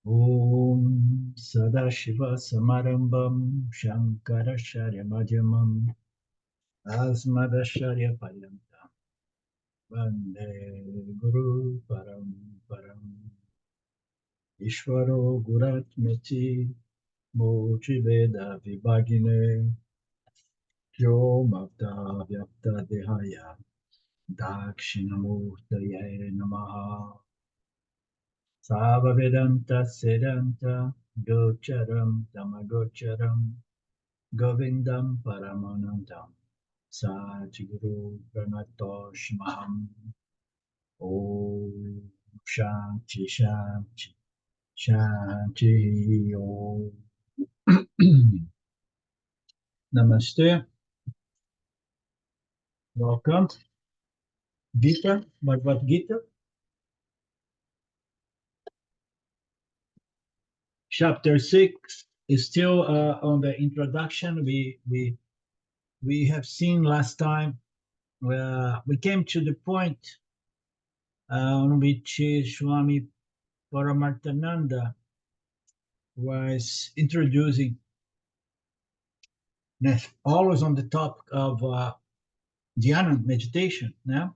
Om Sadashiva Samarambam Shankaracharya Madhyamam Asmadacharya Paryantam Vande Guru Param Ishvaro Guratmati Mochi Veda Vibhagine Vyomavta Vyapta Dehaya Dakshinamurtaye Namaha Sava Vedanta Sedanta Gocharam Tamagocharam Govindam Paramanandam Satguru Pranatoshmam Om Shanti Shanti Shanti Om Namaste, welcome. Gita, Bhagavad Gita, chapter 6 is still on the introduction. We have seen last time we came to the point on which Swami Paramarthananda was introducing, always on the topic of dhyana meditation. Now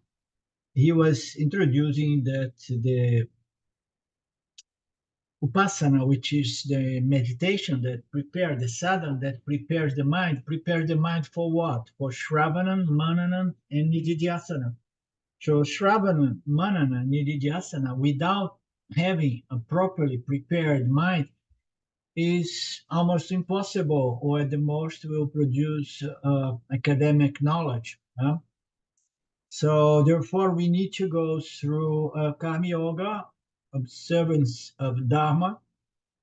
he was introducing that the upasana, which is the meditation that prepares the sadhana, that prepares the mind. Prepare the mind for what? For Shravanam, Mananam, and Nididhyasana. So Shravanam, Manana, Nididhyasana, without having a properly prepared mind, is almost impossible, or at the most will produce academic knowledge. Huh? So therefore, we need to go through Karma Yoga, observance of Dharma,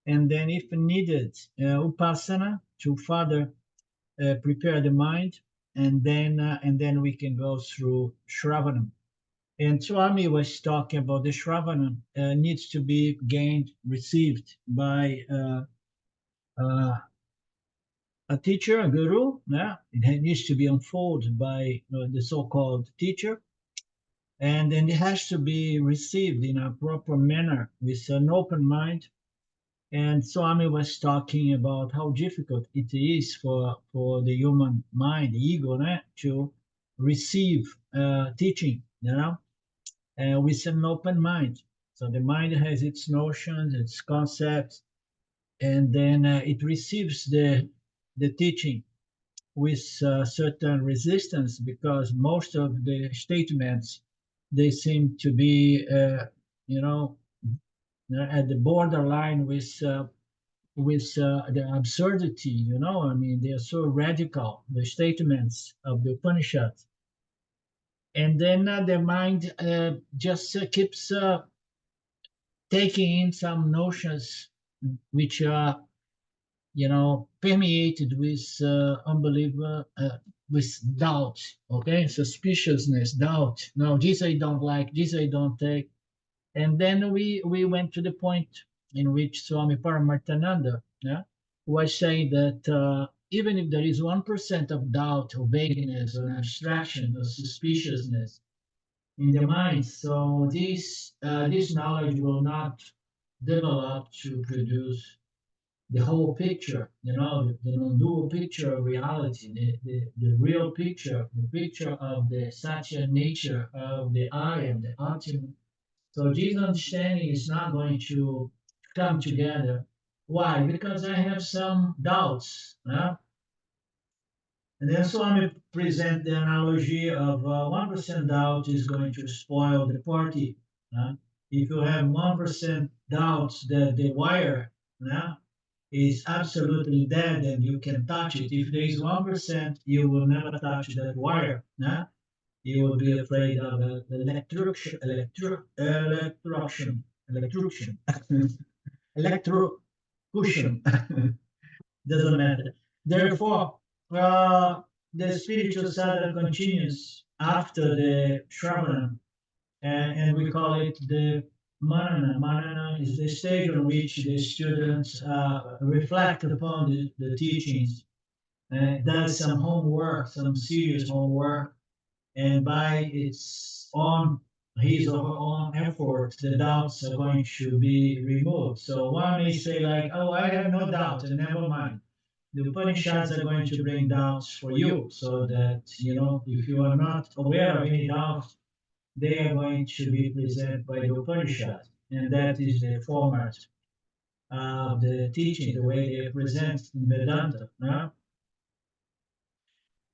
and then if needed, Upasana to further prepare the mind, and then we can go through Shravanam. And Swami was talking about the Shravanam needs to be gained, received by a teacher, a guru. Yeah, it needs to be unfolded by the so-called teacher, and then it has to be received in a proper manner with an open mind. And Swami was talking about how difficult it is for the human mind, the ego, to receive teaching, with an open mind. So the mind has its notions, its concepts, and then it receives the teaching with certain resistance, because most of the statements, they seem to be you know at the borderline with the absurdity. I mean, they are so radical, the statements of the Upanishads. And then the mind just keeps taking in some notions which are permeated with unbeliever, with doubt, okay, suspiciousness, doubt. No, this I don't like, this I don't take. And then we went to the point in which Swami Paramarthananda, was saying that even if there is 1% of doubt or vagueness or abstraction or suspiciousness in the mind, so this knowledge will not develop to produce the whole picture, the non-dual picture of reality, the real picture, the picture of the Satya nature of the I am, the ultimate. So this understanding is not going to come together. Why? Because I have some doubts. And then Swami present the analogy of 1% doubt is going to spoil the party. If you have 1% doubts that the wire is absolutely dead and you can touch it, if there is 1%, you will never touch that wire. You will be afraid of electrocution, electrocution. Doesn't matter. Therefore, the spiritual sadhana continues after the Shravana, and we call it the Manana. Manana is the stage on which the students reflect upon the teachings, does some homework, some serious homework, and by its own his or her own effort, the doubts are going to be removed. So one may say like, oh, I have no doubt, and never mind. The Upanishads are going to bring doubts for you, so that, if you are not aware of any doubts, they are going to be presented by the Upanishad. And that is the format of the teaching, the way they present Vedanta. No?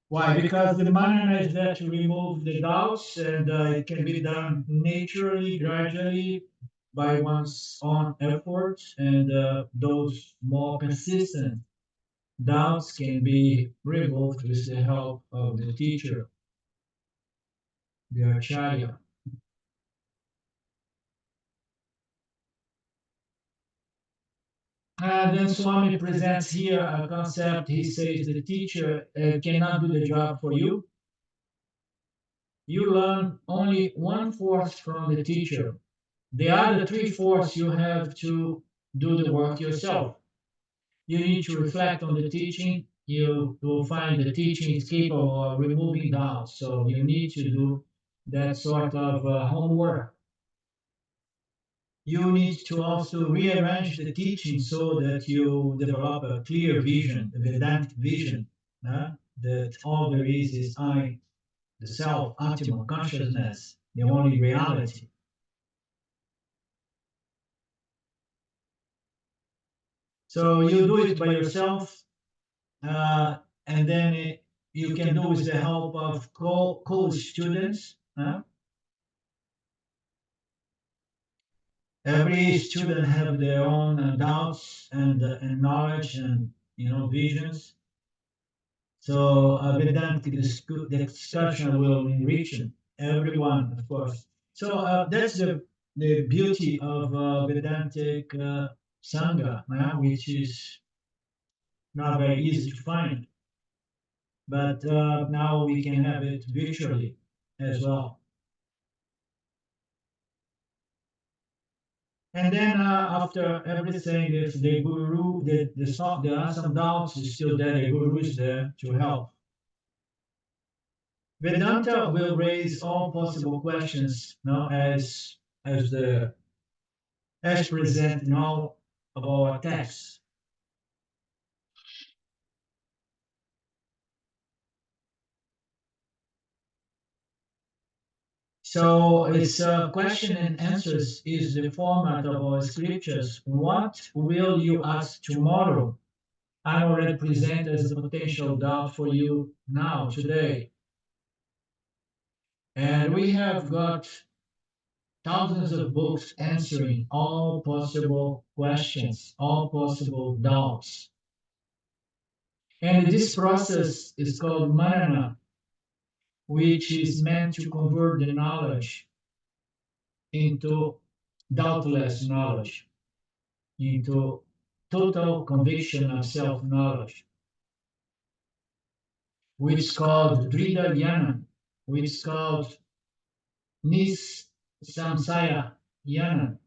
Why? Because the manana is there to remove the doubts, and it can be done naturally, gradually, by one's own effort, and those more persistent doubts can be removed with the help of the teacher, the acharya. And then Swami presents here a concept. He says the teacher cannot do the job for you. You learn only 1/4 from the teacher. The other 3/4 you have to do the work yourself. You need to reflect on the teaching. You will find the teaching is capable of removing doubts. So you need to do that sort of homework. You need to also rearrange the teaching so that you develop a clear vision, a Vedantic vision, that all there is I, the self, Atma, consciousness, the only reality. So you do it by yourself, and then you can do with the help of co-students. Every student have their own doubts and knowledge and visions. So Vedantic discussion will enrich everyone, of course. So that's the beauty of Vedantic Sangha, which is not very easy to find. But now we can have it virtually as well. And then after everything, if the guru, there are some doubts, is still there, the guru is there to help. Vedanta will raise all possible questions, as present in all of our texts. So it's question and answers is the format of our scriptures. What will you ask tomorrow? I already present as a potential doubt for you now, today. And we have got thousands of books answering all possible questions, all possible doubts. And this process is called manana, which is meant to convert the knowledge into doubtless knowledge, into total conviction of self-knowledge, which is called Drida Yana, which is called Nis Samsaya Yana.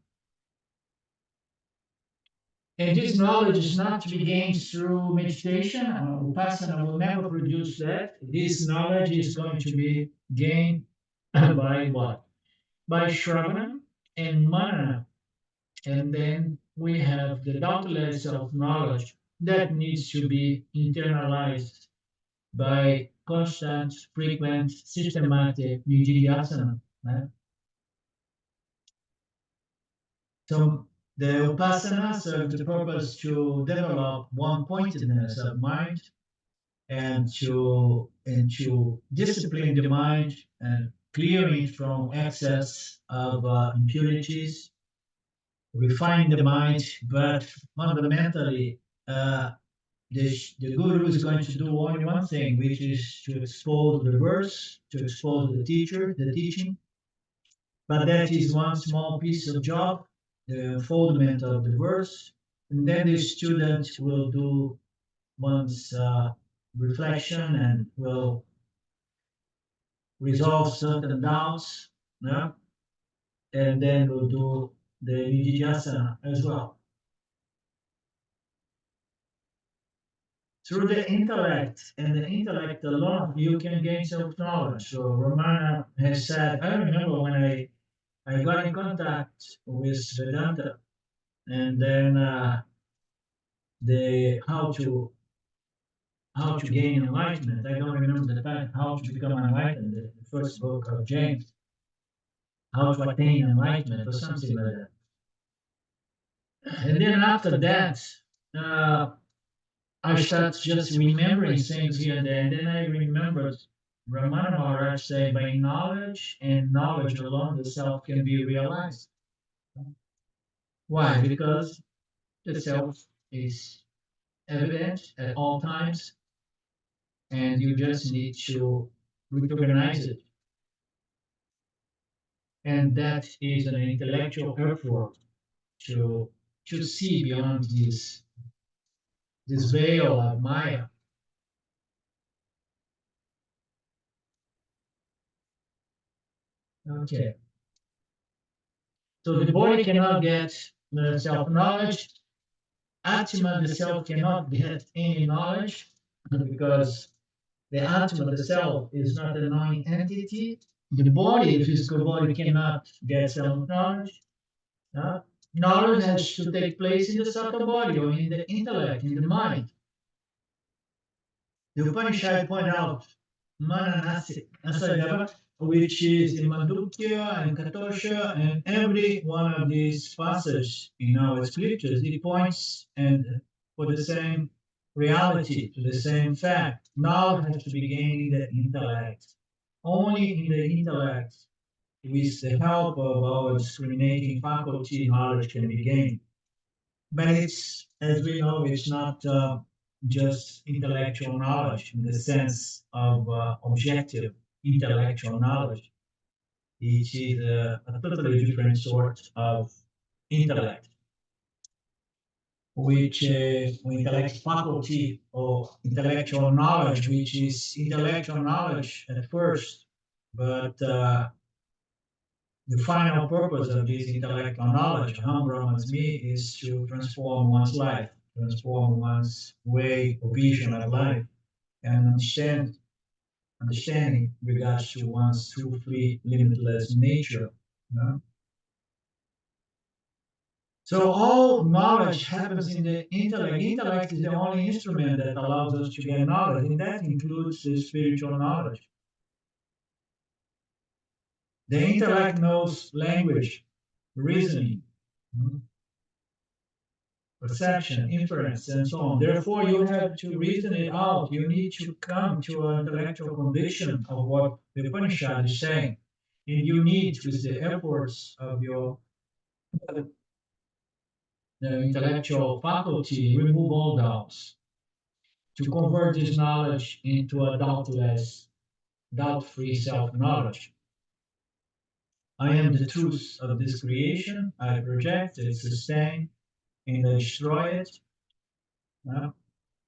And this knowledge is not to be gained through meditation. Upasana will never produce that. This knowledge is going to be gained by what? By Shravana and Manana. And then we have the doubtless self-knowledge that needs to be internalized by constant, frequent, systematic nididhyasana. So the upasana serves the purpose to develop one-pointedness of mind and to discipline the mind and clearing from excess of impurities, refine the mind, but fundamentally, the guru is going to do only one thing, which is to expose the verse, to expose the teacher, the teaching. But that is one small piece of job, the unfoldment of the verse. And then the student will do one's reflection and will resolve certain doubts, yeah? And then we'll do the nididhyasana as well. Through the intellect and the intellect alone, you can gain self-knowledge. So Ramana has said, I remember when I I got in contact with Vedanta, and then the how to gain enlightenment. I don't remember the title. How to become enlightened. The first book of James. How to attain enlightenment, or something like that. And then after that, uh, I start just remembering things here and there. And then I remembered Ramana Maharaj saying, by knowledge and knowledge alone, the self can be realized. Why? Because the self is evident at all times, and you just need to recognize it. And that is an intellectual effort to see beyond this veil of Maya. Okay. So the body cannot get self-knowledge. Atma, the self, cannot get any knowledge because the Atma, the self, is not a knowing entity. The body, the physical body, cannot get self-knowledge. Uh, Knowledge has to take place in the subtle body or in the intellect, in the mind. The Upanishad point out Mananasi Asajava, which is in Mandukya and Katosha, and every one of these passages in our scriptures, it points and for the same reality, to the same fact. Knowledge has to be gained in the intellect. Only in the intellect, with the help of our discriminating faculty, knowledge can be gained. But it's, as we know, it's not just intellectual knowledge in the sense of objective intellectual knowledge. It is a totally different sort of intellect, which intellect faculty or intellectual knowledge, which is intellectual knowledge at first, but the final purpose of this intellectual knowledge, Aham Brahmasmi, is to transform one's life, transform one's way or vision of life, and understanding regards to one's true, free, limitless nature. You know? So all knowledge happens in the intellect. Intellect is the only instrument that allows us to get knowledge, and that includes the spiritual knowledge. The intellect knows language, reasoning, perception, inference, and so on. Therefore, you have to reason it out. You need to come to an intellectual conviction of what the Upanishad is saying. And you need, with the efforts of your intellectual faculty, remove all doubts to convert this knowledge into a doubtless, doubt-free self-knowledge. I am the truth of this creation. I project it, sustain, and I destroy it.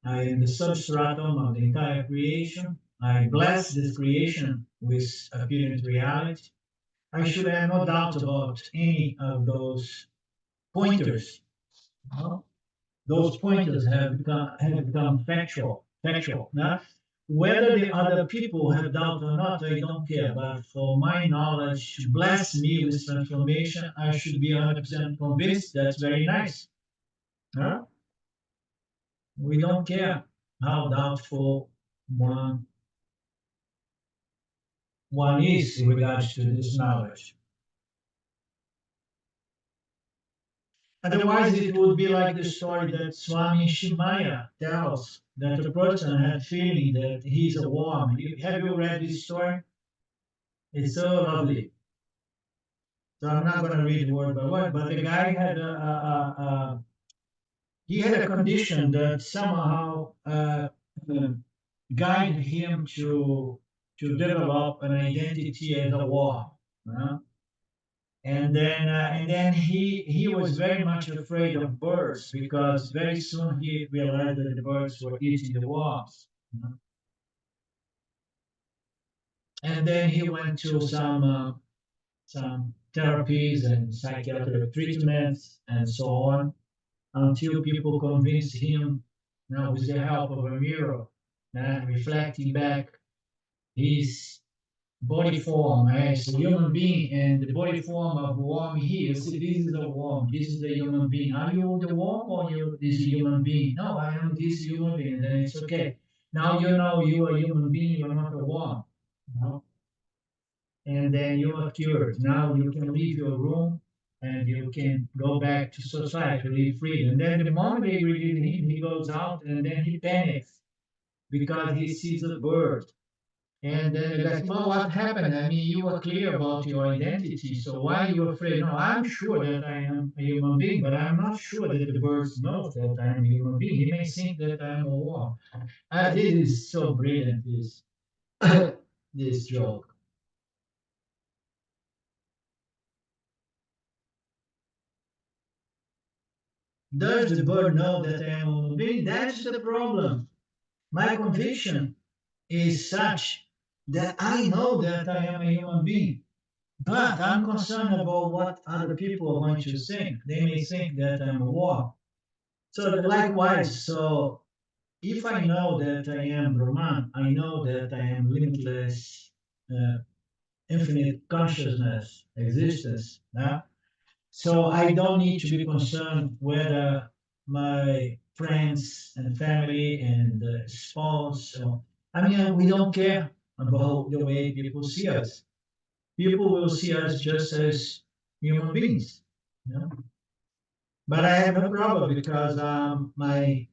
I am the substratum of the entire creation. I bless this creation with apparent reality. I should have no doubt about any of those pointers. No? Those pointers have become factual. No? Whether the other people have doubt or not, I don't care. But for my knowledge to bless me with transformation, I should be 100% convinced. That's very nice. No? We don't care how doubtful one is in regards to this knowledge. Otherwise, it would be like the story that Swami Shimaya tells, that a person had feeling that he's a worm. Have you read this story? It's so lovely. So I'm not going to read word by word, but the guy had he had a condition that somehow guided him to develop an identity as a worm. And then he was very much afraid of birds because very soon he realized that the birds were eating the worms. And then he went to some therapies and psychiatric treatments and so on until people convinced him, with the help of a mirror, reflecting back his body form as a human being and the body form of worm here. You see, this is a worm, this is the human being. Are you the worm or you this human being? No, I am this human being. Then it's okay. Now you know you are a human being, you're not a worm. No? And then you are cured. Now you can leave your room and you can go back to society, live free. And then the moment they release him, he goes out and then he panics because he sees a bird. And then you're like, well, what happened? I mean, you were clear about your identity, so why are you afraid? No, I'm sure that I am a human being, but I'm not sure that the birds know that I am a human being. He may think that I am a worm. This is so brilliant, this, this joke. Does the bird know that I am a human being? That's the problem. My conviction is such that I know that I am a human being. But I'm concerned about what other people are going to think. They may think that I'm a war. So likewise, so if I know that I am Brahman, I know that I am limitless, uh, infinite consciousness, existence. Yeah? So I don't need to be concerned whether my friends and family and spouse, I mean, we don't care about the way people see us. People will see us just as human beings. You know? But I have no problem because my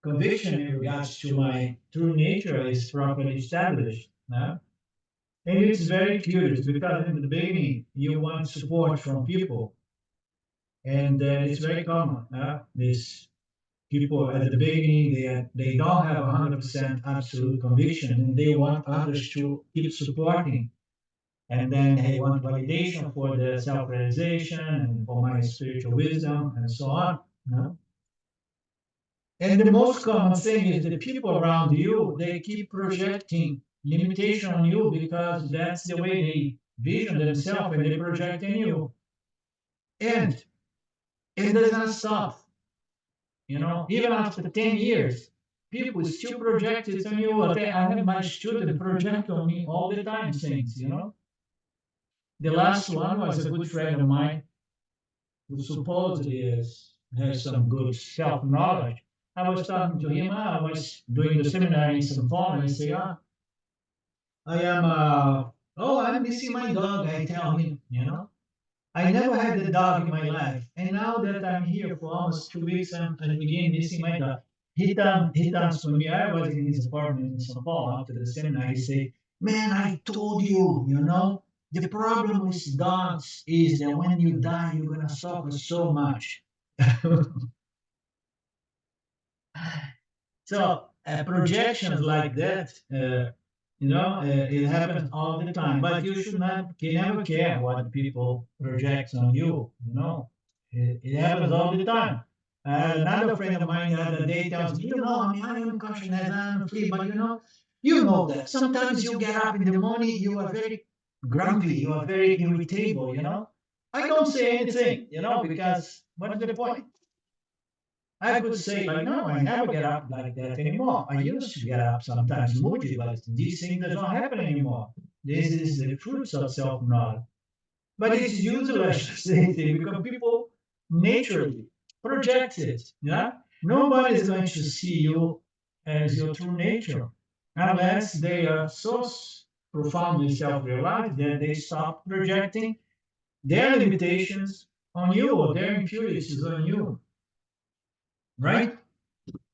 conviction in regards to my true nature is properly established. No? And it's very curious because in the beginning you want support from people, and it's very common. These people at the beginning they don't have 100% absolute conviction, and they want others to keep supporting, and then they want validation for the self-realization and for my spiritual wisdom and so on. No? And the most common thing is the people around you, they keep projecting limitation on you because that's the way they vision themselves and they project in you. And it does not stop. Even after 10 years, people still project it on you. I have my student project on me all the time things. The last one was a good friend of mine who supposedly has some good self-knowledge. I was talking to him, I was doing the seminar in São Paulo, and he said, I am, I'm missing my dog, I tell him. I never had a dog in my life, and now that I'm here for almost 2 weeks, I'm again missing my dog. He turns to me, I was in his apartment in São Paulo after the seminar, he said, man, I told you, the problem with dogs is that when you die, you're going to suffer so much. So projections like that, it happens all the time. But you should not, can never care what people project on you. It happens all the time. Another friend of mine the other day tells me, I mean, I am consciousness, I'm free, but you know that sometimes you get up in the morning, you are very grumpy, you are very irritable. I don't say anything, because what's the point? I could say, like, no, I never get up like that anymore. I used to get up sometimes moody, but this thing does not happen anymore. This is the fruits of self-knowledge. But it's useless to say anything because people naturally project it. Yeah? Nobody is going to see you as your true nature unless they are so profoundly self-realized that they stop projecting their limitations on you or their impurities on you. Right?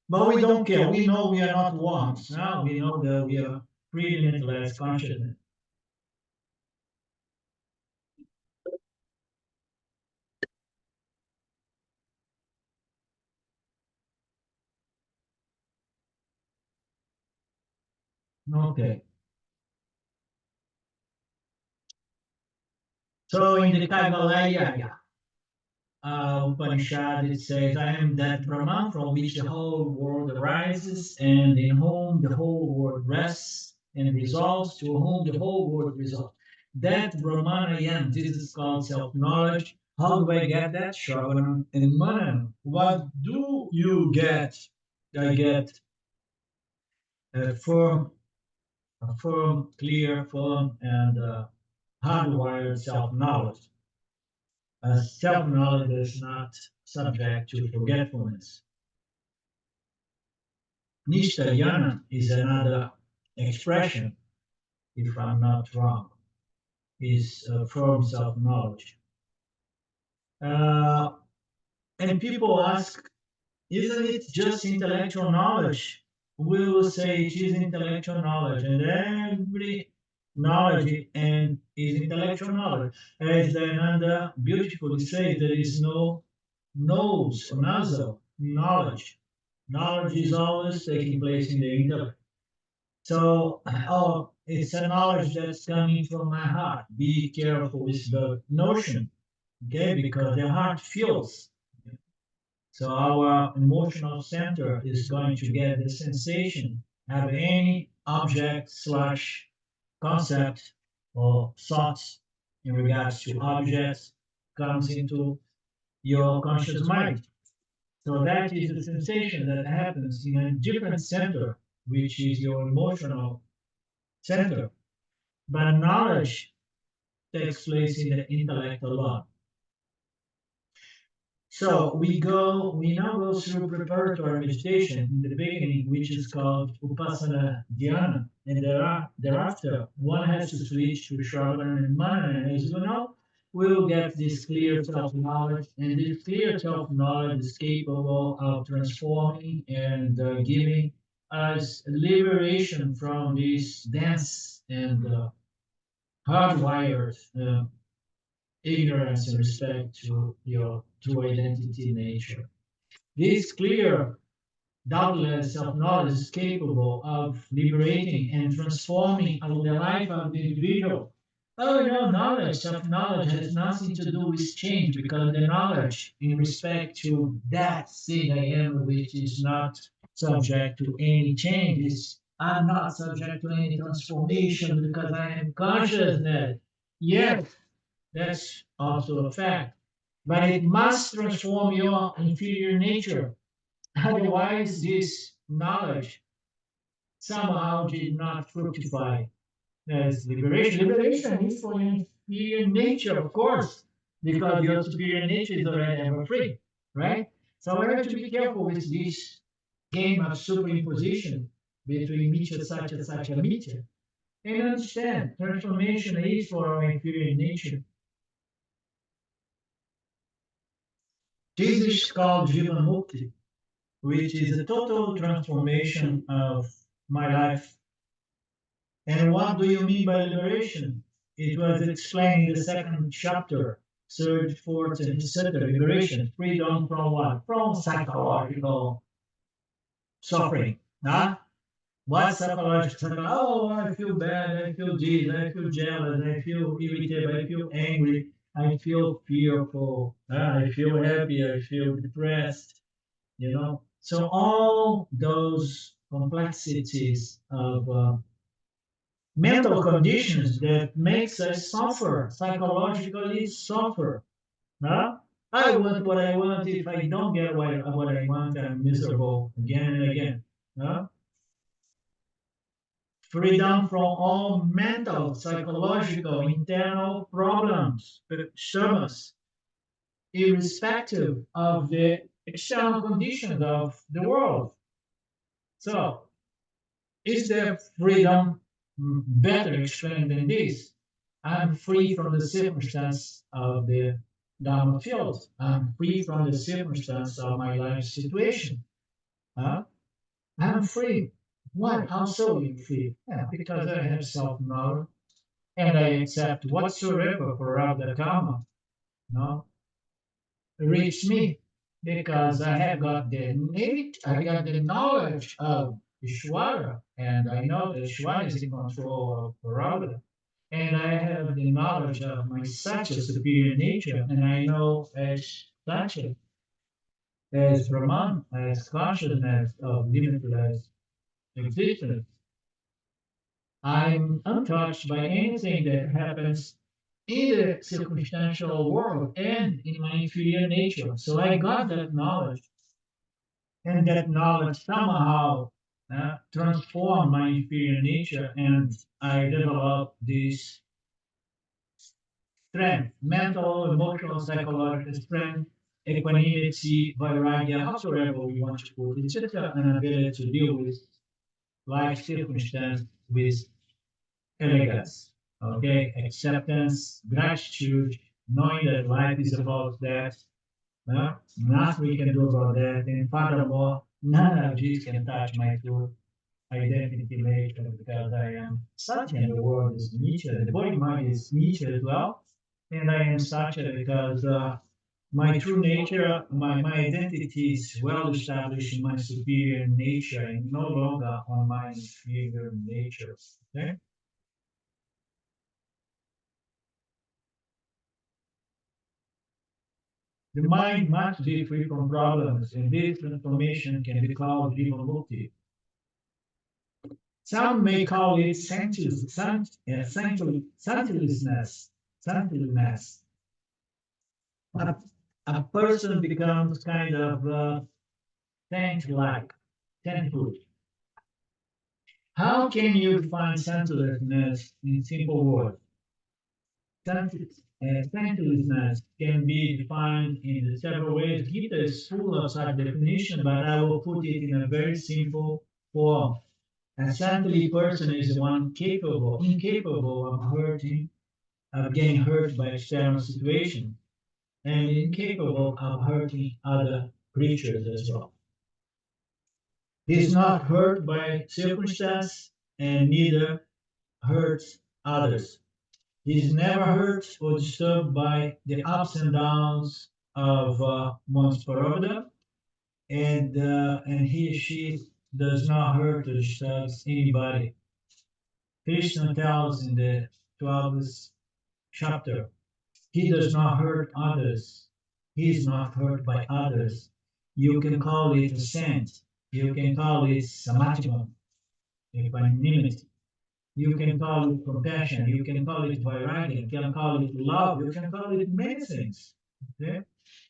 But we don't care. We know we are not worms. Now we know that we are free limitless consciousness. Okay. So in the Kaivalya Upanishad, it says, I am that Brahman from which the whole world arises, and in whom the whole world rests and resolves, to whom the whole world resolves. That Brahman I am. This is called self-knowledge. How do I get that? Shravanam and Mananam. What do you get? I get a firm a firm, clear, firm, and hardwired self-knowledge. A self-knowledge is not subject to forgetfulness. Nishta is another expression, if I'm not wrong, is a firm self-knowledge. Uh, and people ask, isn't it just intellectual knowledge? We will say it is intellectual knowledge, and every knowledge and is intellectual knowledge. As Dayananda beautifully says, there is no nasal knowledge. Knowledge is always taking place in the intellect. So, oh, it's a knowledge that's coming from my heart. Be careful with the notion, okay? Because the heart feels. So our emotional center is going to get the sensation, have any object slash concept or thoughts in regards to objects comes into your conscious mind. So that is the sensation that happens in a different center, which is your emotional center. But knowledge takes place in the intellect alone. So we now go through preparatory meditation in the beginning, which is called Upasana Dhyana. And thereafter, one has to switch to Shravan and Manana. And as you know, we will get this clear self-knowledge. And this clear self-knowledge is capable of transforming and giving us liberation from this dense and hardwired ignorance in respect to your true identity nature. This clear, doubtless self-knowledge is capable of liberating and transforming the life of the individual. Oh, no, knowledge, self-knowledge has nothing to do with change because the knowledge in respect to that thing I am, which is not subject to any changes, I'm not subject to any transformation because I am consciousness. Yes, that's also a fact. But it must transform your inferior nature. Otherwise, this knowledge somehow did not fructify as liberation. Liberation is for your inferior nature, of course, because your superior nature is already ever free, right? So we have to be careful with this game of superimposition between Mithya, Satya, Satya, Mithya. And understand, transformation is for our inferior nature. This is called Jivanmukti, which is a total transformation of my life. And what do you mean by liberation? It was explained in the second chapter, third, fourth, and fifth liberation. Freedom from what? From psychological suffering. Huh? What psychological? Oh, I feel bad, I feel this, I feel jealous, I feel irritated, I feel angry, I feel fearful, I feel happy, I feel depressed, you know. So all those complexities of mental conditions that makes us suffer, psychologically suffer. Huh? I want what I want. If I don't get what I want, I'm miserable again and again. Huh? Freedom from all mental, psychological, internal problems, disturbance, irrespective of the external conditions of the world. So, is there freedom better explained than this? I'm free from the circumstance of the Dharma field. I'm free from the circumstance of my life situation. Huh? I'm free. Why? How so you free? Yeah, because I have self-knowledge and I accept whatsoever for karma, no, reach me because I have got I got the knowledge of Ishwara, and I know that Ishwara is in control of Parabhupada. And I have the knowledge of my Satya superior nature, and I know as Satya, as Brahman, as consciousness of limitless existence. I'm untouched by anything that happens in the circumstantial world and in my inferior nature. So I got that knowledge, and that knowledge somehow transform my inferior nature, and I develop this strength, mental, emotional, psychological strength, equanimity, vairagya, however we want to put it. It's just an ability to deal with life circumstance with elegance, okay, acceptance, gratitude, knowing that life is about that. Nothing we can do about that. And furthermore, none of this can touch my true identity later because I am such in the world is Nietzsche. The body mind is Nietzsche as well. And I am such because my true nature, my identity is well established in my superior nature and no longer on my inferior nature. Okay? The mind must be free from problems, and this transformation can be called Jivanmukti. Some may call it sanctilessness. Sanctilessness. A, a person becomes kind of saint-like, sainthood. How can you define sanctilessness in simple words? Sanctilessness can be defined in several ways. Gita is full of such definition, but I will put it in a very simple form. A saintly person is one incapable of hurting, of getting hurt by external situations, and incapable of hurting other creatures as well. He is not hurt by circumstance and neither hurts others. He is never hurt or disturbed by the ups and downs of one's prerogative, and he or she does not hurt or disturb anybody. Krishna tells in the 12th chapter, he does not hurt others. He is not hurt by others. You can call it a saint. You can call it samatma, equanimity. You can call it compassion. You can call it vairagya. You can call it love. You can call it many things. Okay?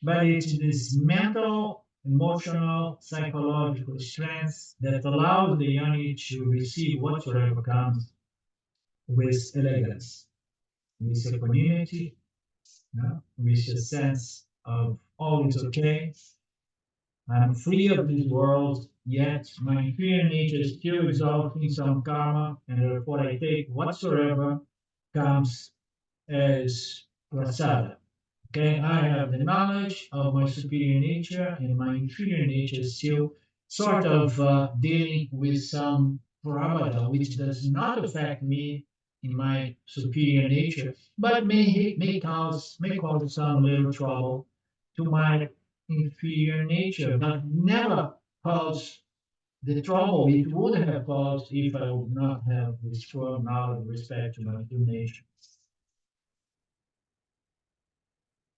But it's this mental, emotional, psychological strength that allows the yoni to receive whatsoever comes with elegance, with equanimity, with a sense of all is okay. I'm free of this world, yet my inferior nature still results in some karma, and therefore I take whatsoever comes as prasada. Okay, I have the knowledge of my superior nature, and my inferior nature is still sort of dealing with some prabhada, which does not affect me in my superior nature, but may cause some little trouble to my inferior nature, but never cause the trouble it would have caused if I would not have this firm knowledge with respect to my true nature.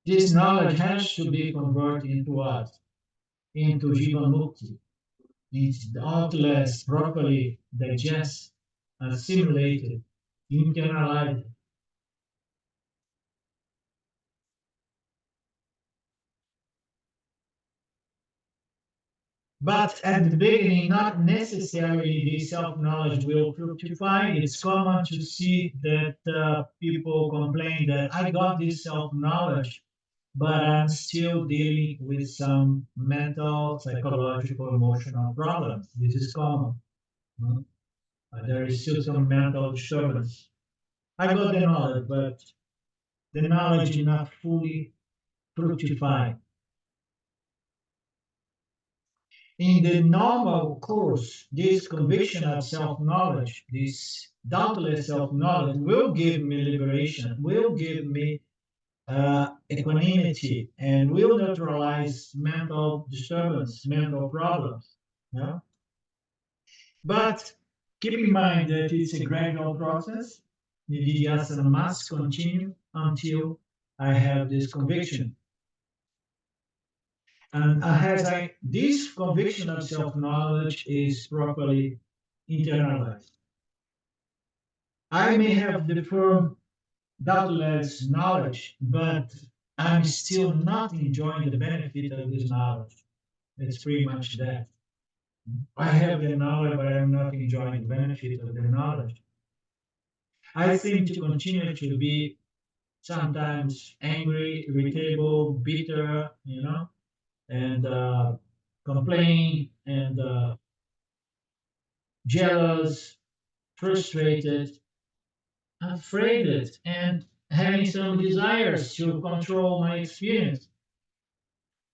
This knowledge has to be converted into what? Into Jivanmukti. It's doubtless properly digested, assimilated, internalized. But at the beginning, not necessarily the self-knowledge will fructify. It's common to see that people complain that I got this self-knowledge, but I'm still dealing with some mental, psychological, emotional problems. This is common. No? There is still some mental disturbance. I got the knowledge, but the knowledge did not fully fructify. In the normal course, this conviction of self-knowledge, this doubtless self-knowledge will give me liberation, will give me equanimity, and will neutralize mental disturbance, mental problems. Yeah? But keep in mind that it's a gradual process. Nididhyasana must continue until I have this conviction. And this conviction of self-knowledge is properly internalized. I may have the firm doubtless knowledge, but I'm still not enjoying the benefit of this knowledge. It's pretty much that. I have the knowledge, but I'm not enjoying the benefit of the knowledge. I seem to continue to be sometimes angry, irritable, bitter, and complain and jealous, frustrated, afraid, and having some desires to control my experience.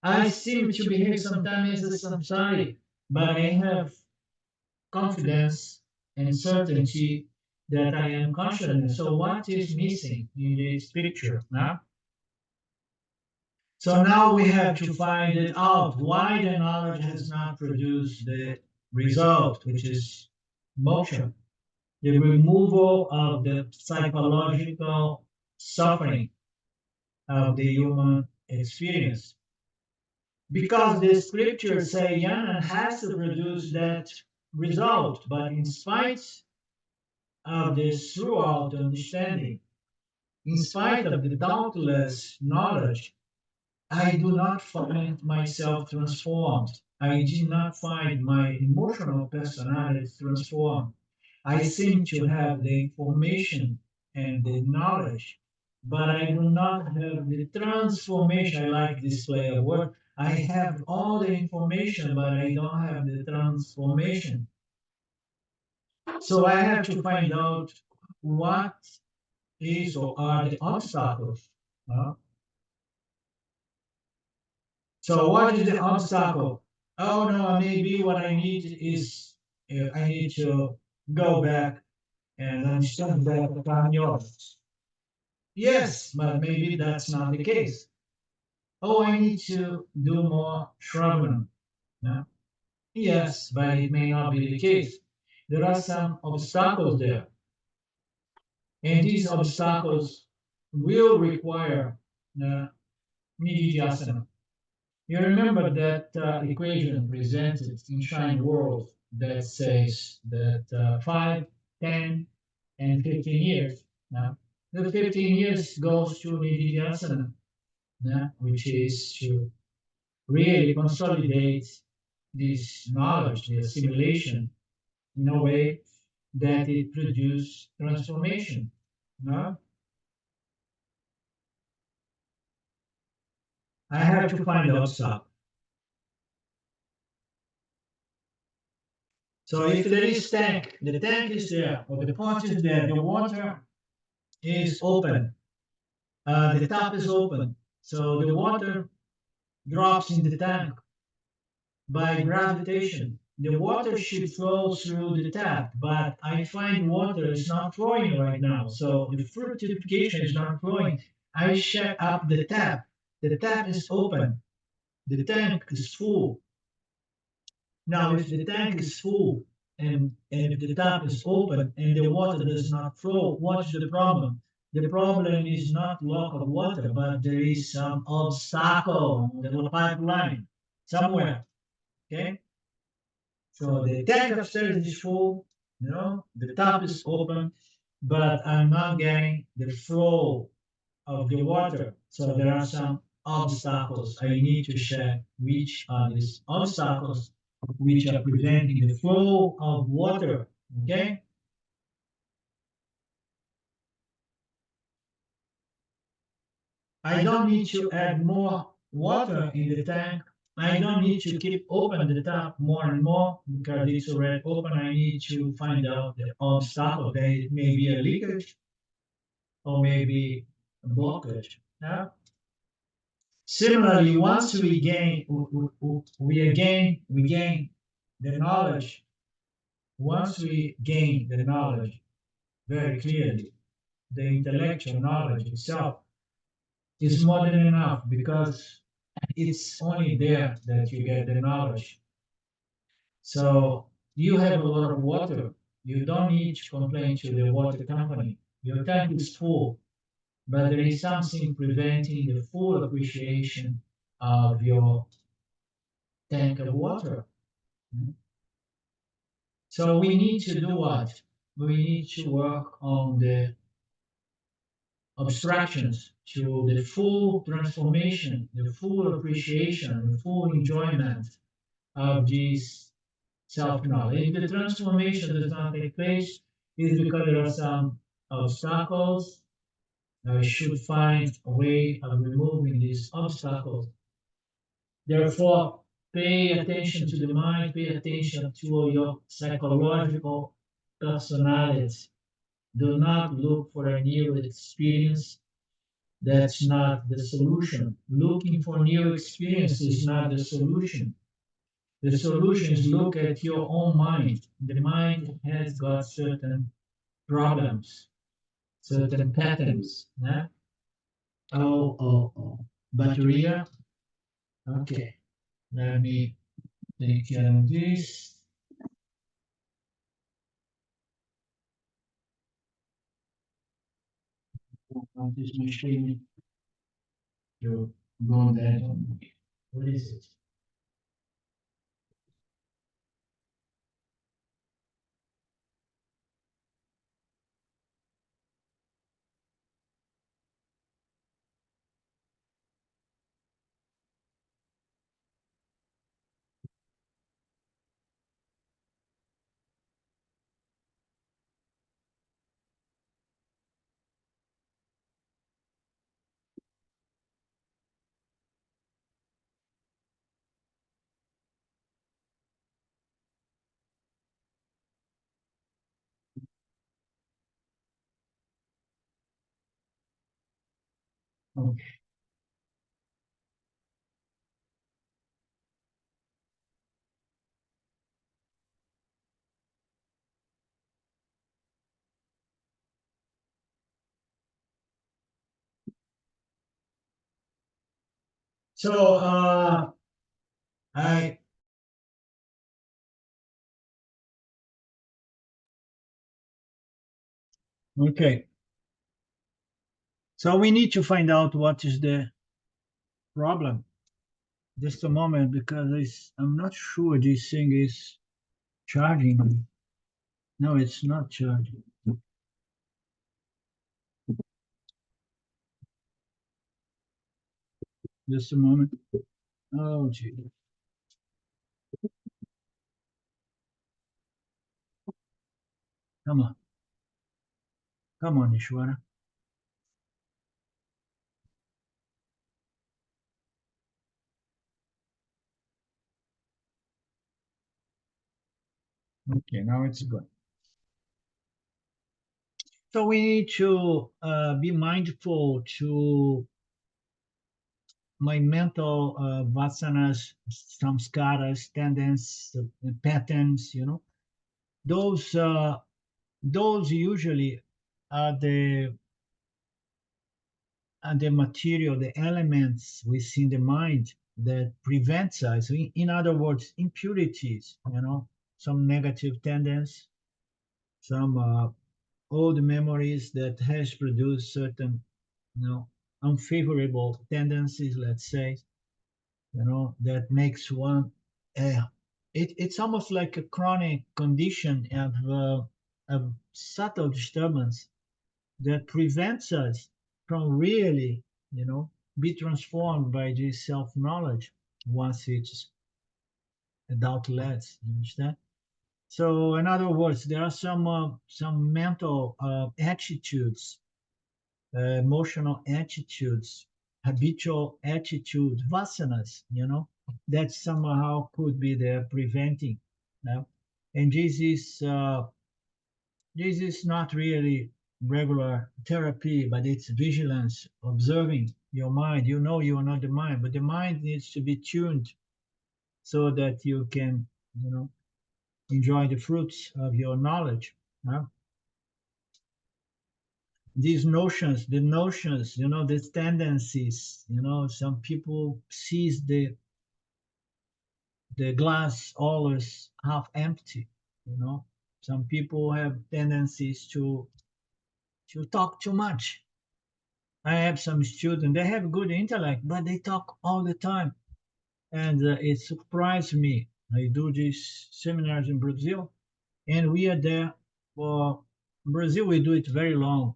I seem to behave sometimes as a samsari, but I have confidence and certainty that I am consciousness. So what is missing in this picture? Now? So now we have to find it out why the knowledge has not produced the result, which is moksha, the removal of the psychological suffering of the human experience. Because the scriptures say Yanan has to produce that result, but in spite of this throughout understanding, in spite of the doubtless knowledge, I do not find myself transformed. I did not find my emotional personality transformed. I seem to have the information and the knowledge, but I do not have the transformation. I like this play of word. I have all the information, but I don't have the transformation. So I have to find out what is or are the obstacles. uh, So what is the obstacle? Oh no, maybe what I need is I need to go back and understand that I'm yours. Yes, but maybe that's not the case. Oh, I need to do more Shravanam. No? Yes, but it may not be the case. There are some obstacles there, and these obstacles will require uh, Nididhyasana. You remember that equation presented in Shine World that says that 5, 10, and 15 years. Now, the 15 years goes to Nididhyasana, which is to really consolidate this knowledge, the assimilation, in a way that it produces transformation. No? I have to find the obstacle. So if there is tank, the tank is there, or the pot is there, the water is open, the tap is open. So the water drops in the tank by gravitation. The water should flow through the tap, but I find water is not flowing right now. So the fructification is not flowing. I shut up the tap. The tap is open. The tank is full. Now, if the tank is full and if the tap is open and the water does not flow, what's the problem? The problem is not lack of water, but there is some obstacle on the pipeline somewhere. Okay? So the tank upstairs is full, the tap is open, but I'm not getting the flow of the water. So there are some obstacles. I need to check which are these obstacles which are preventing the flow of water. Okay? I don't need to add more water in the tank. I don't need to keep open the tap more and more because it's already open. I need to find out the obstacle. There may be a leakage or maybe a blockage. Yeah? Similarly, once we gain the knowledge. Once we gain the knowledge very clearly, the intellectual knowledge itself is more than enough because it's only there that you get the knowledge. So you have a lot of water. You don't need to complain to the water company. Your tank is full, but there is something preventing the full appreciation of your tank of water. So we need to do what? We need to work on the abstractions to the full transformation, the full appreciation, the full enjoyment of this self-knowledge. If the transformation does not take place, it's because there are some obstacles. I should find a way of removing these obstacles. Therefore, pay attention to the mind, pay attention to your psychological personality. Do not look for a new experience. That's not the solution. Looking for new experience is not the solution. The solution is look at your own mind. The mind has got certain problems, certain patterns. Yeah? Oh. Bateria. Okay. Let me take care of this. This machine to go dead on me. What is it? Okay. So I okay. So we need to find out what is the problem. Just a moment, because I'm not sure this thing is charging. No, it's not charging. Just a moment. Oh, gee. Come on. Come on, Ishwara. Okay, now it's good. So we need to be mindful to my mental vasanas, samskaras, tendencies, patterns. Those uh, those usually are the material, the elements within the mind that prevents us. In other words, impurities. Some negative tendencies, some old memories that has produced certain, unfavorable tendencies. Let's say, that makes one. It's almost like a chronic condition of subtle disturbance that prevents us from really, be transformed by this self-knowledge once it's adult-led. You understand? So, in other words, there are some mental attitudes, emotional attitudes, habitual attitude, vasanas, that somehow could be there preventing. And this is not really regular therapy, but it's vigilance, observing your mind. You are not the mind, but the mind needs to be tuned so that you can, enjoy the fruits of your knowledge. Huh? These notions, these tendencies, some people sees the glass always half empty. Some people have tendencies to talk too much. I have some students, they have good intellect, but they talk all the time. And it surprised me. I do these seminars in Brazil, and we are there for Brazil. We do it very long.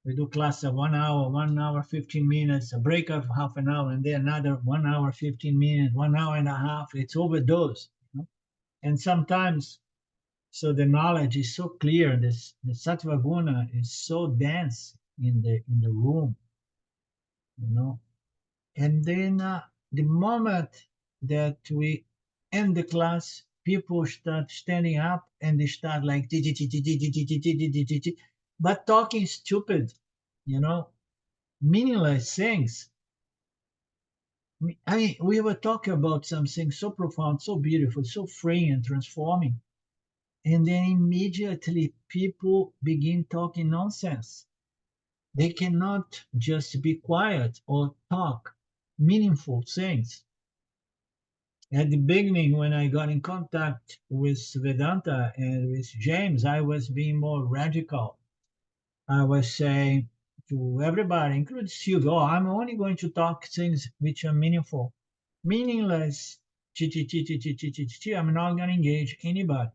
We do class of 1 hour, 1 hour, 15 minutes, a break of half an hour, and then another 1 hour, 15 minutes, 1 hour and a half. It's overdose. And sometimes, so the knowledge is so clear, this the sattva guna is so dense in the room, you know. And then the moment that we end the class, people start standing up and they start like, but talking stupid, you know, meaningless things. I mean, we were talking about something so profound, so beautiful, so freeing and transforming. And then immediately people begin talking nonsense. They cannot just be quiet or talk meaningful things. At the beginning, when I got in contact with Vedanta and with James, I was being more radical. I was saying to everybody, including Silvio, oh, I'm only going to talk things which are meaningful. Meaningless, I'm not going to engage anybody.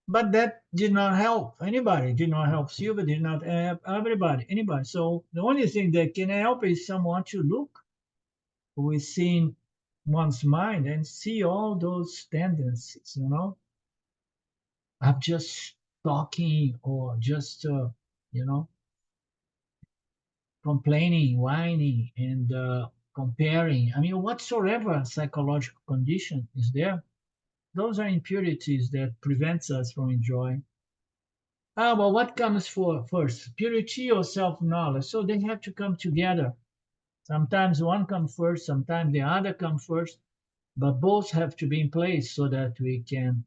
But that did not help anybody, did not help Silvio, did not help everybody, anybody. So the only thing that can help is someone to look within one's mind and see all those tendencies, you know, of just talking or just, you know, complaining, whining, and comparing. I mean, whatsoever psychological condition is there, those are impurities that prevents us from enjoying. Ah, well, what comes first, purity or self-knowledge? So they have to come together. Sometimes one comes first, sometimes the other comes first, but both have to be in place so that we can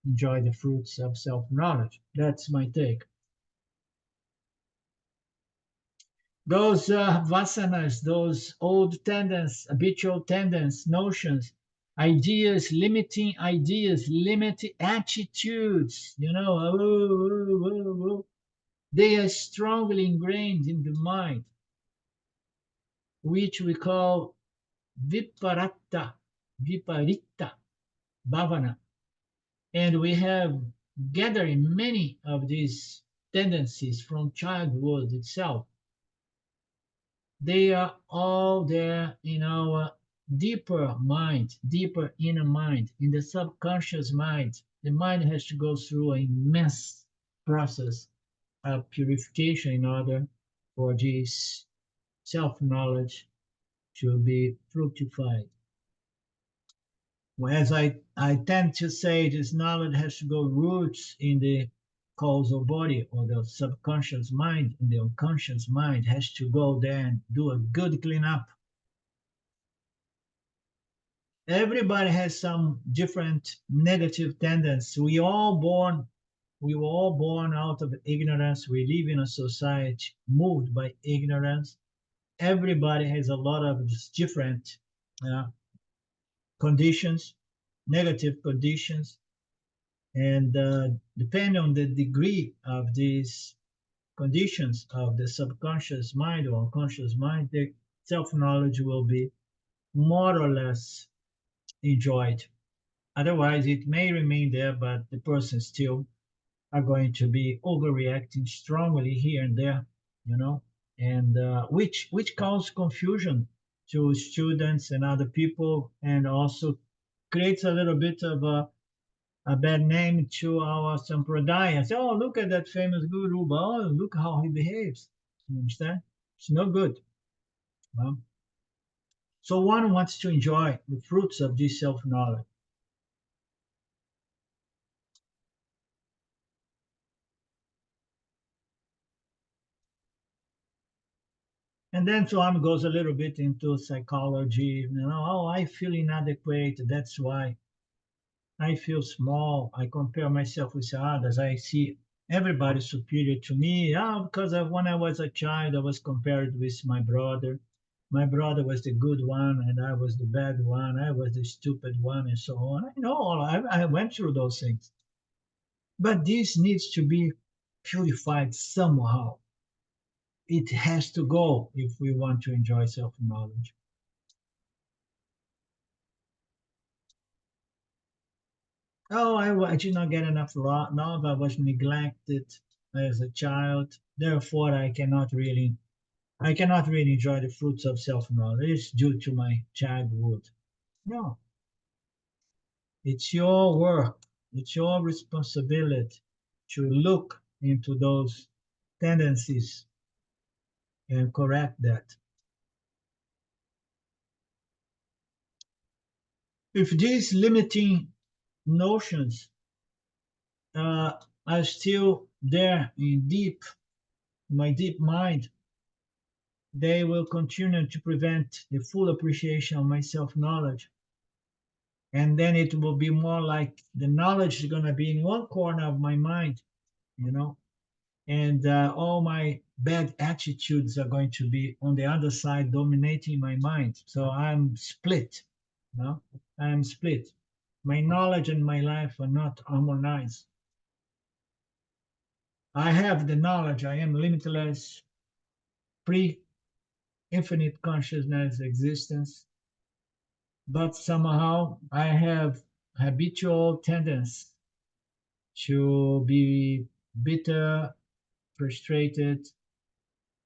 enjoy the fruits of self-knowledge. That's my take. Those vasanas, those old tendencies, habitual tendencies, notions, ideas, limiting attitudes, you know, they are strongly ingrained in the mind, which we call viparata, viparita, bhavana. And we have gathered many of these tendencies from childhood itself. They are all there in our deeper mind, deeper inner mind, in the subconscious mind. The mind has to go through an immense process of purification in order for this self knowledge to be fructified. Whereas I tend to say this knowledge has to go roots in the causal body or the subconscious mind, and the unconscious mind has to go there and do a good cleanup. Everybody has some different negative tendencies. We were all born out of ignorance. We live in a society moved by ignorance. Everybody has a lot of different uh, conditions, negative conditions, and depending on the degree of these conditions of the subconscious mind or unconscious mind, the self-knowledge will be more or less enjoyed. Otherwise, it may remain there, but the person still are going to be overreacting strongly here and there, you know, and which causes confusion to students and other people, and also creates a little bit of a bad name to our sampradaya. Say, oh, look at that famous guru, but oh, look how he behaves. You understand? It's no good. Well, so one wants to enjoy the fruits of this self-knowledge. And then so on goes a little bit into psychology. You know, oh, I feel inadequate. That's why I feel small. I compare myself with others. I see everybody superior to me. Ah, because when I was a child, I was compared with my brother. My brother was the good one, and I was the bad one. I was the stupid one, and so on. I know, I went through those things. But this needs to be purified somehow. It has to go if we want to enjoy self knowledge. Oh, I did not get enough love. I was neglected as a child. Therefore, I cannot really enjoy the fruits of self-knowledge due to my childhood. No, It's your work, it's your responsibility to look into those tendencies and correct that. If these limiting notions are still there in my deep mind, they will continue to prevent the full appreciation of my self-knowledge. And then it will be more like the knowledge is going to be in one corner of my mind, you know, and all my bad attitudes are going to be on the other side, dominating my mind. So I'm split, you know, I'm split. My knowledge and my life are not harmonized. I have the knowledge, I am limitless, pre infinite consciousness existence, but somehow I have habitual tendency to be bitter, frustrated,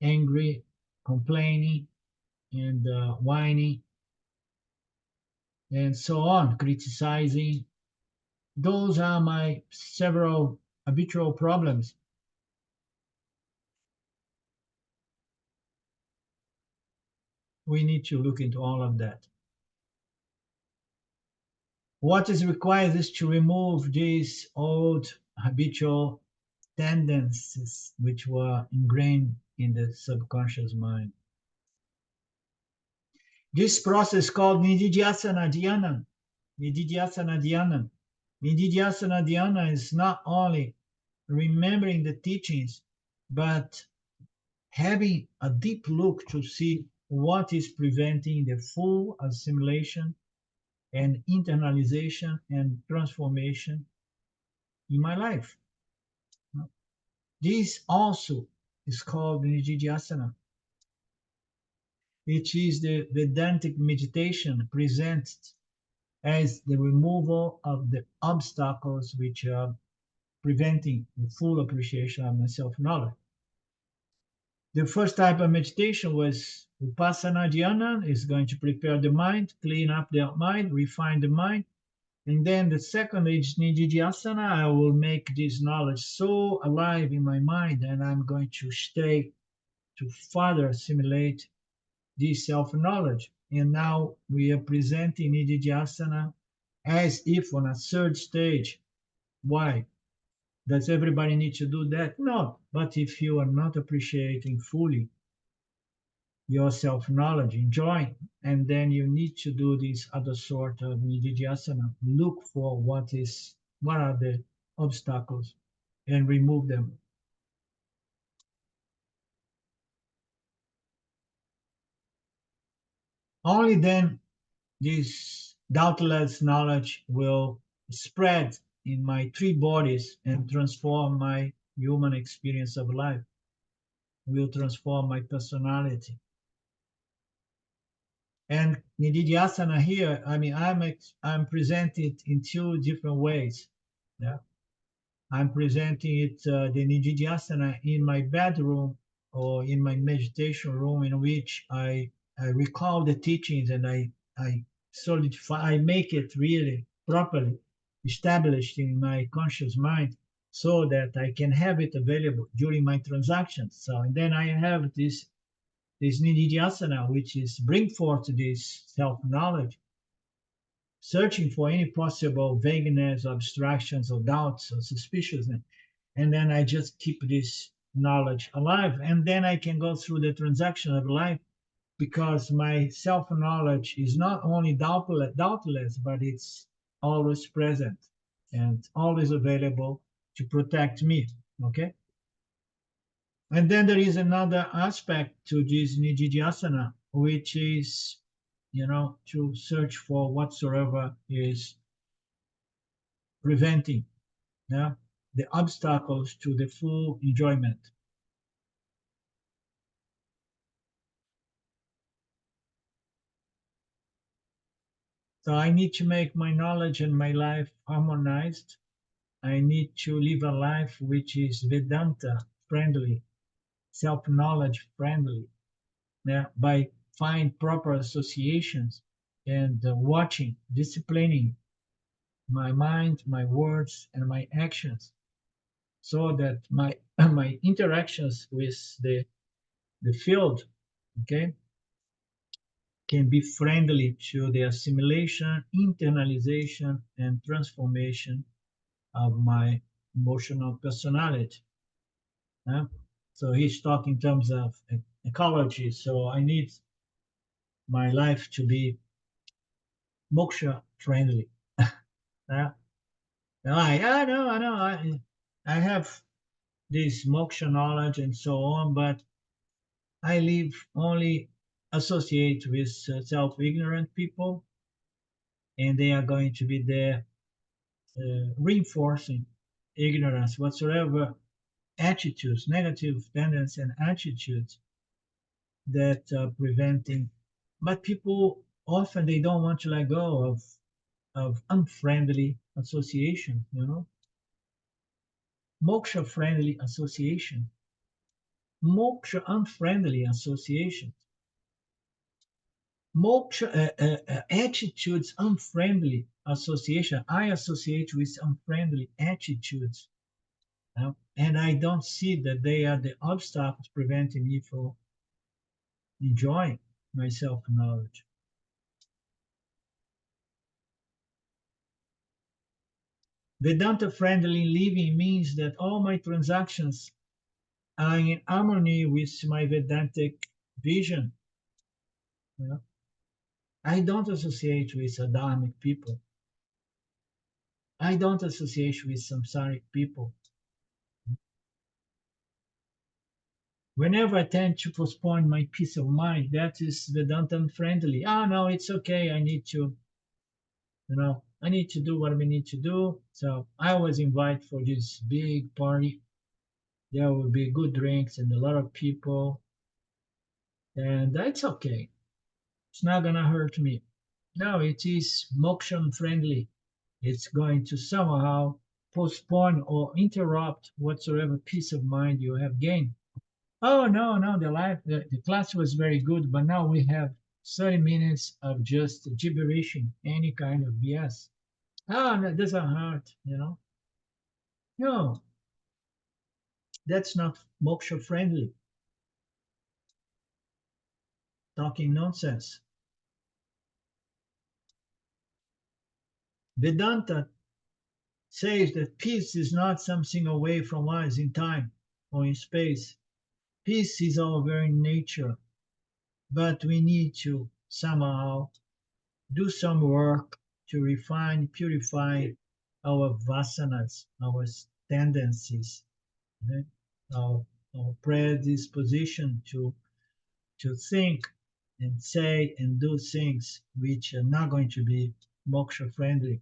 angry, complaining, and whining, and so on, criticizing. Those are my several habitual problems. We need to look into all of that. What is required is to remove these old habitual tendencies which were ingrained in the subconscious mind. This process called Nididhyasana Dhyana. Nididhyasana Dhyana. Nididhyasana Dhyana is not only remembering the teachings, but having a deep look to see what is preventing the full assimilation and internalization and transformation in my life. This also is called Nididhyasana. It is the Vedantic meditation presented as the removal of the obstacles which are preventing the full appreciation of my self-knowledge. The first type of meditation was Vipassana Dhyana, is going to prepare the mind, clean up the mind, refine the mind. And then the second is Nididhyasana. I will make this knowledge so alive in my mind, and I'm going to stay to further assimilate this self-knowledge. And now we are presenting Nididhyasana as if on a third stage. Why? Does everybody need to do that? No. But if you are not appreciating fully your self-knowledge, enjoying, and then you need to do this other sort of Nididhyasana. Look for what are the obstacles and remove them. Only then this doubtless knowledge will spread in my three bodies and transform my human experience of life, will transform my personality. And Nididhyasana here, I mean, I'm presenting it in two different ways. Yeah, I'm presenting it the Nididhyasana in my bedroom or in my meditation room, in which I recall the teachings and I solidify, I make it really properly established in my conscious mind so that I can have it available during my transactions. So, and then I have this Nididhyasana, which is bring forth this self-knowledge, searching for any possible vagueness, abstractions, or doubts or suspiciousness. And then I just keep this knowledge alive. And then I can go through the transaction of life because my self-knowledge is not only doubtless, but it's always present and always available to protect me. Okay. And then there is another aspect to this Nididhyasana, which is, to search for whatsoever is preventing, yeah, the obstacles to the full enjoyment. So I need to make my knowledge and my life harmonized. I need to live a life which is Vedanta friendly, self-knowledge friendly, yeah, by find proper associations and watching, disciplining my mind, my words, and my actions, so that my my interactions with the field, okay, can be friendly to the assimilation, internalization, and transformation of my emotional personality. Yeah? So he's talking in terms of ecology. So I need my life to be moksha friendly. Yeah? And I know, I have this moksha knowledge and so on, but I live only associate with self-ignorant people, and they are going to be there reinforcing ignorance, whatsoever attitudes, negative tendencies and attitudes that are preventing. But people often they don't want to let go of unfriendly association, moksha friendly association, moksha unfriendly association, moksha attitudes unfriendly association. I associate with unfriendly attitudes, and I don't see that they are the obstacles preventing me from enjoying my self knowledge. Vedanta friendly living means that all my transactions are in harmony with my Vedantic vision. You know? I don't associate with Adamic people. I don't associate with samsaric people. Whenever I tend to postpone my peace of mind, that is Vedanta friendly. Ah, no, it's okay. I need to do what we need to do. So I was invited for this big party. There will be good drinks and a lot of people, and that's okay. It's not gonna hurt me. No, it is moksha friendly. It's going to somehow postpone or interrupt whatsoever peace of mind you have gained. Oh no, no, the class was very good, but now we have 30 minutes of just gibberishing, any kind of BS. Oh, that doesn't hurt. No, that's not moksha friendly, talking nonsense. Vedanta says that peace is not something away from us in time or in space. Peace is our very nature, but we need to somehow do some work to refine, purify our vasanas, our tendencies, right? our, our predisposition to think and say and do things which are not going to be moksha friendly.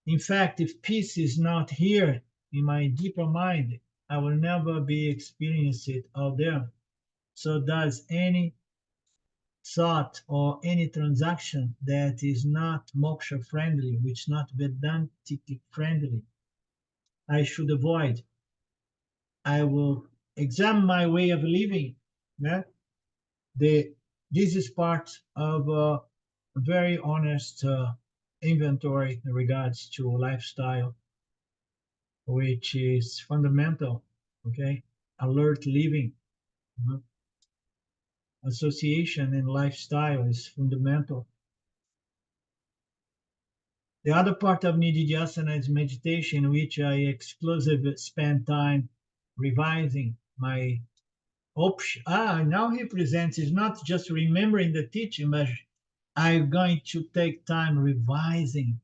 In fact, if peace is not here in my deeper mind, I will never be experiencing it out there. So does any thought or any transaction that is not moksha friendly, which is not Vedantic friendly, I should avoid. I will examine my way of living. Yeah? The, this is part of a very honest inventory in regards to lifestyle, which is fundamental. Okay, alert living, you know, association and lifestyle is fundamental. The other part of Nididhyasana is meditation, in which I exclusively spend time revising my option. Now he presents is not just remembering the teaching, but I'm going to take time revising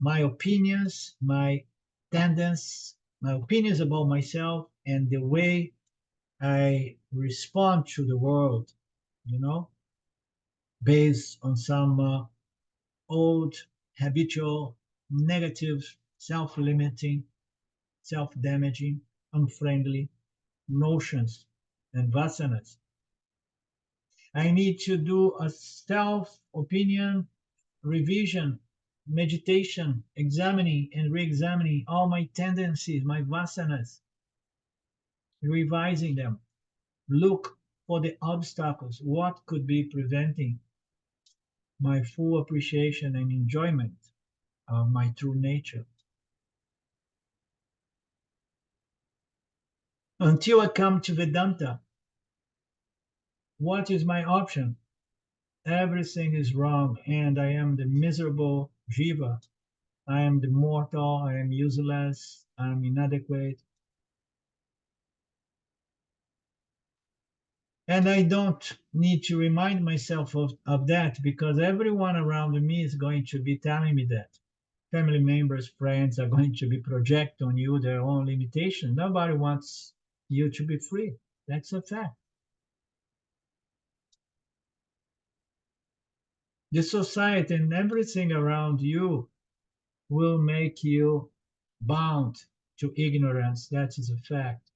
my opinions, my tendencies, my opinions about myself, and the way I respond to the world, you know, based on some old, habitual, negative, self limiting, self damaging, unfriendly notions and vasanas. I need to do a self opinion revision, meditation, examining and re examining all my tendencies, my vasanas, revising them. Look for the obstacles. What could be preventing my full appreciation and enjoyment? of my true nature. Until I come to Vedanta, what is my option? Everything is wrong, and I am the miserable jiva. I am the mortal, I am useless, I am inadequate. And I don't need to remind myself of that, because everyone around me is going to be telling me that. Family members, friends are going to be project on you their own limitation. Nobody wants you to be free. That's a fact. The society and everything around you will make you bound to ignorance. That is a fact.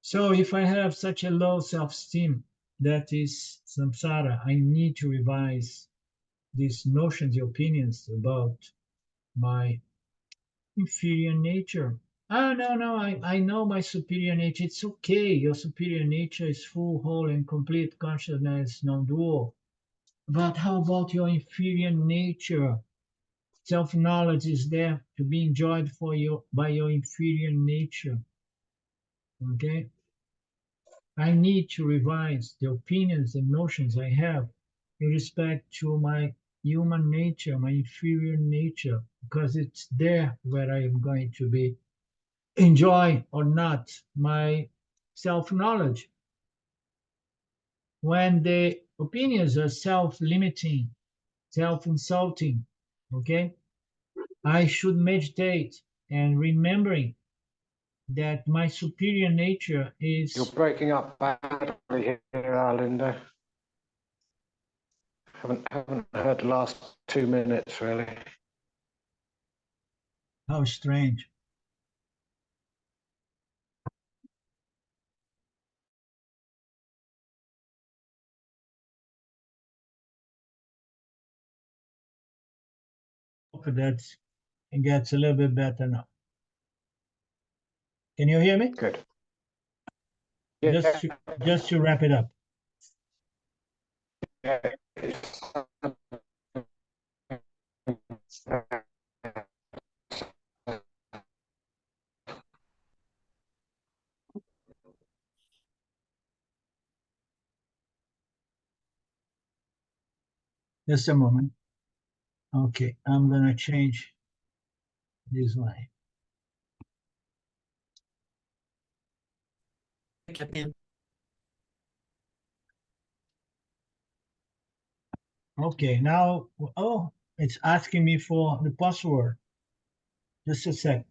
So if I have such a low self-esteem, that is samsara, I need to revise these notions, the opinions about my inferior nature. Oh, no, I know my superior nature. It's okay. Your superior nature is full, whole, and complete consciousness, non-dual. But how about your inferior nature? Self-knowledge is there to be enjoyed for you by your inferior nature. Okay? I need to revise the opinions and notions I have in respect to my human nature, my inferior nature, because it's there where I am going to be enjoy or not my self-knowledge. When the opinions are self-limiting, self-insulting, okay, I should meditate and remembering that my superior nature is... You're breaking up badly here, Arlinda. Haven't heard the last 2 minutes, really. How strange. Okay, it gets a little bit better now. Can you hear me? Good. Yeah. Just to wrap it up. Yeah. Just a moment. Okay, I'm gonna change this line. Okay, now, oh, it's asking me for the password. Just a second.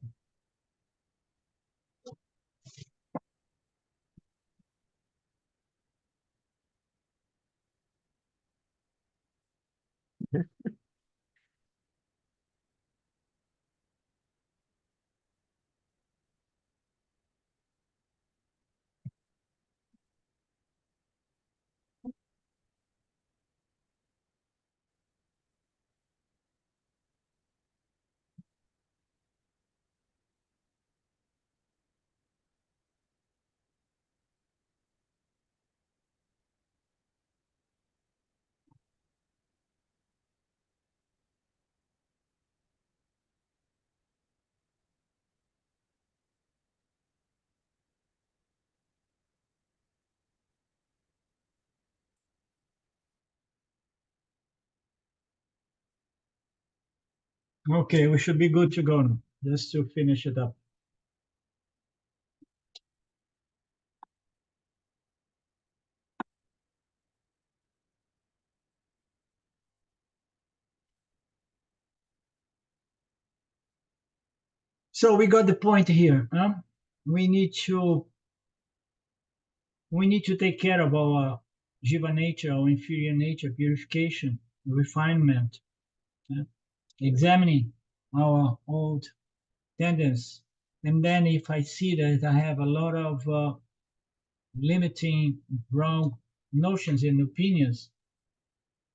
Okay, we should be good to go now, just to finish it up. So we got the point here. Huh? We need to take care of our jiva nature, our inferior nature, purification, refinement, examining our old tendencies. And then if I see that I have a lot of limiting wrong notions and opinions,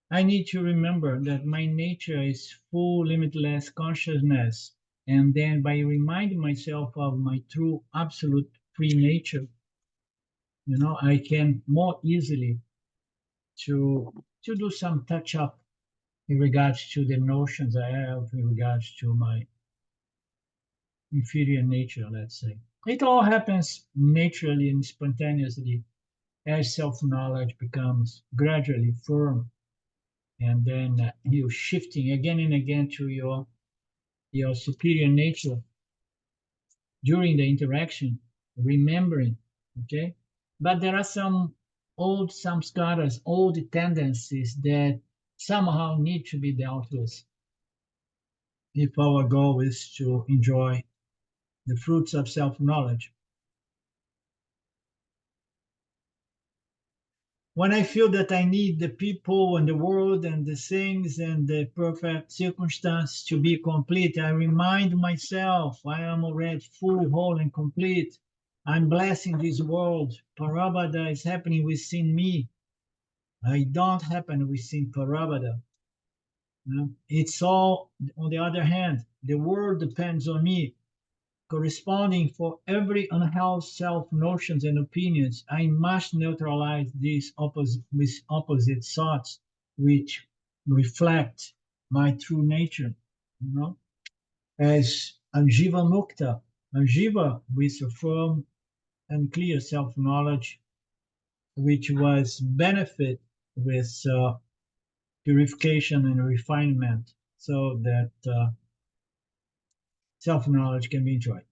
I need to remember that my nature is full limitless consciousness. And then by reminding myself of my true absolute free nature, I can more easily to do some touch up in regards to the notions I have in regards to my inferior nature, let's say. It all happens naturally and spontaneously as self-knowledge becomes gradually firm, and then you're shifting again and again to your superior nature during the interaction, remembering, okay? But there are some old samskaras, old tendencies that somehow need to be dealt with if our goal is to enjoy the fruits of self-knowledge. When I feel that I need the people and the world and the things and the perfect circumstance to be complete, I remind myself I am already full, whole, and complete. I'm blessing this world. Parabhada is happening within me. I don't happen within Parabhada. It's all, on the other hand, the world depends on me. Corresponding for every unhealthy self-notions and opinions, I must neutralize these opposite thoughts, which reflect my true nature. As Anjiva Mukta, Anjiva with a firm and clear self-knowledge, which was benefit with purification and refinement, so that self-knowledge can be enjoyed.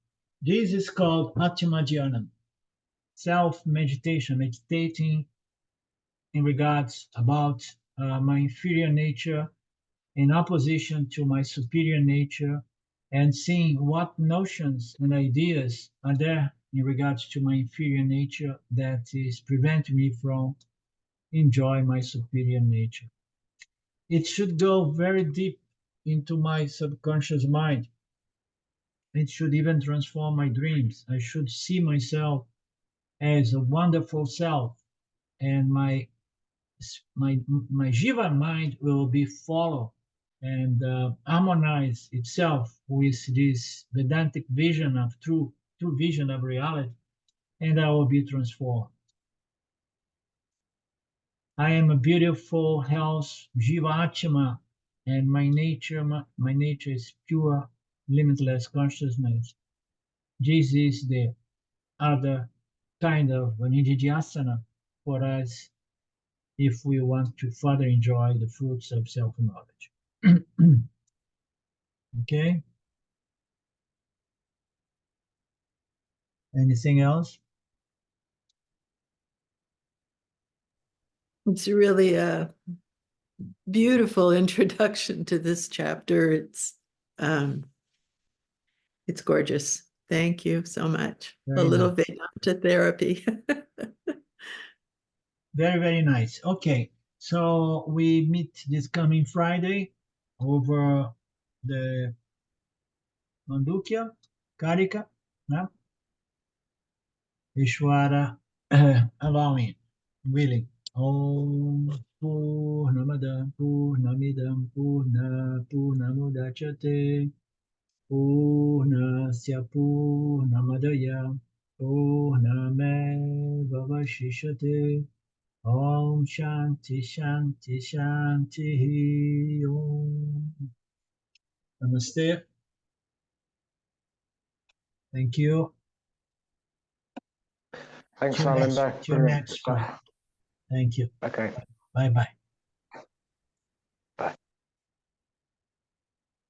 This is called Atmadhyanam, self-meditation, meditating in regards about my inferior nature in opposition to my superior nature, and seeing what notions and ideas are there in regards to my inferior nature that is preventing me from enjoy my superior nature. It should go very deep into my subconscious mind. It should even transform my dreams. I should see myself as a wonderful self, and my jiva mind will be follow and harmonize itself with this Vedantic vision of true vision of reality, and I will be transformed. I am a beautiful health jiva atma, and my nature is pure, limitless consciousness. This is the other kind of nididhyasana for us if we want to further enjoy the fruits of self-knowledge. Okay? Anything else? It's really a beautiful introduction to this chapter. It's gorgeous. Thank you so much. Very a little nice. Vedanta therapy. Very, very nice. Okay, so we meet this coming Friday over the Mandukya, Karika, no? Ishwara allowing, willing. Om Purnamada Purnamidam Purnamudachyate Purnasya Purnamadaya Purnameva Vashishyate. Om Shanti Shanti Shanti Om. Namaste. Thank you. Thanks, Till Alindo. next Friday. Thank you. Okay. Bye bye.